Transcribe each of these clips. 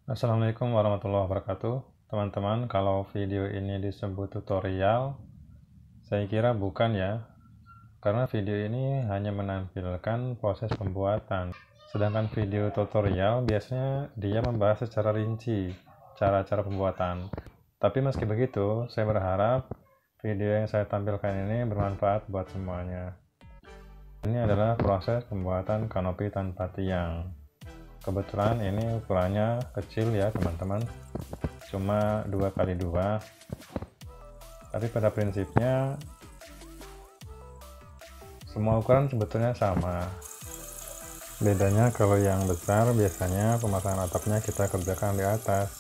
Assalamualaikum warahmatullahi wabarakatuh. Teman-teman, kalau video ini disebut tutorial, saya kira bukan ya, karena video ini hanya menampilkan proses pembuatan. Sedangkan video tutorial biasanya dia membahas secara rinci cara-cara pembuatan. Tapi meski begitu, saya berharap video yang saya tampilkan ini bermanfaat buat semuanya. Ini adalah proses pembuatan kanopi tanpa tiang. Kebetulan ini ukurannya kecil ya teman-teman, cuma 2x2, tapi pada prinsipnya semua ukuran sebetulnya sama. Bedanya kalau yang besar biasanya pemasangan atapnya kita kerjakan di atas,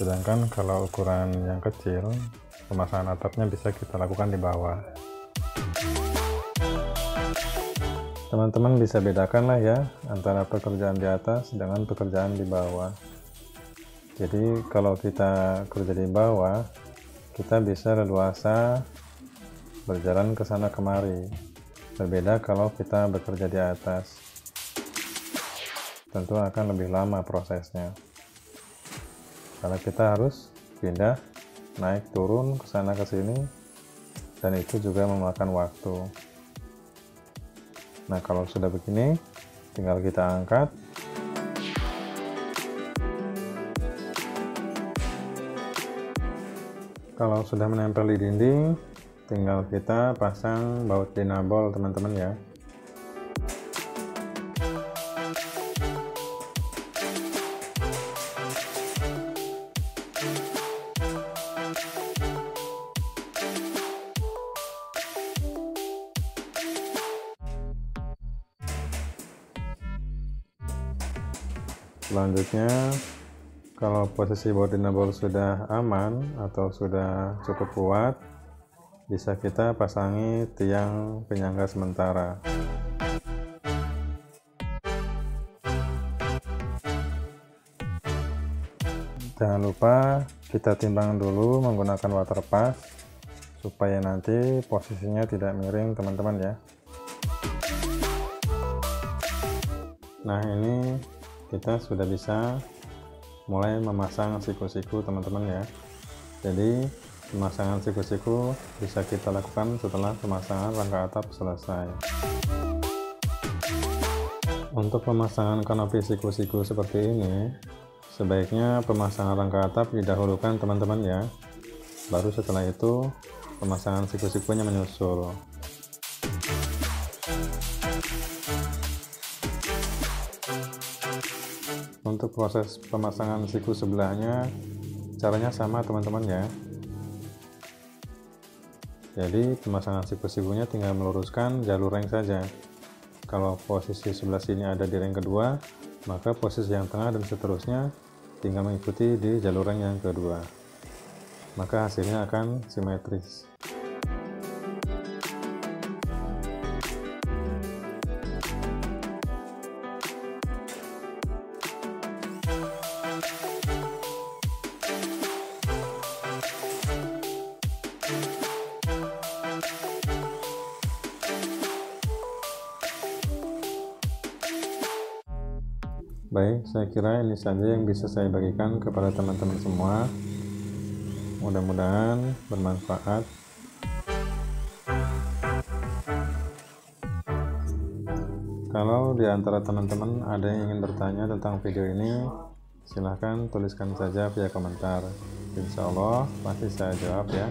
sedangkan kalau ukuran yang kecil pemasangan atapnya bisa kita lakukan di bawah. Teman-teman bisa bedakan lah ya antara pekerjaan di atas dengan pekerjaan di bawah. Jadi kalau kita kerja di bawah, kita bisa leluasa berjalan ke sana kemari. Berbeda kalau kita bekerja di atas, tentu akan lebih lama prosesnya, karena kita harus pindah, naik turun ke sana ke sini, dan itu juga memakan waktu. Nah, kalau sudah begini, tinggal kita angkat. Kalau sudah menempel di dinding, tinggal kita pasang baut dinabol, teman-teman ya. Selanjutnya, kalau posisi baut dinabol sudah aman atau sudah cukup kuat, bisa kita pasangi tiang penyangga sementara. Jangan lupa kita timbang dulu menggunakan water pass supaya nanti posisinya tidak miring, teman-teman ya. Nah, ini kita sudah bisa mulai memasang siku-siku, teman-teman ya. Jadi pemasangan siku-siku bisa kita lakukan setelah pemasangan rangka atap selesai. Untuk pemasangan kanopi siku-siku seperti ini, sebaiknya pemasangan rangka atap didahulukan, teman-teman ya. Baru setelah itu pemasangan siku-sikunya menyusul. Untuk proses pemasangan siku sebelahnya caranya sama, teman-teman ya. Jadi pemasangan siku-sikunya tinggal meluruskan jalur ring saja. Kalau posisi sebelah sini ada di ring kedua, maka posisi yang tengah dan seterusnya tinggal mengikuti di jalur ring yang kedua, maka hasilnya akan simetris. Baik, saya kira ini saja yang bisa saya bagikan kepada teman-teman semua. Mudah-mudahan bermanfaat. Kalau di antara teman-teman ada yang ingin bertanya tentang video ini, silahkan tuliskan saja via komentar. Insya Allah pasti saya jawab ya.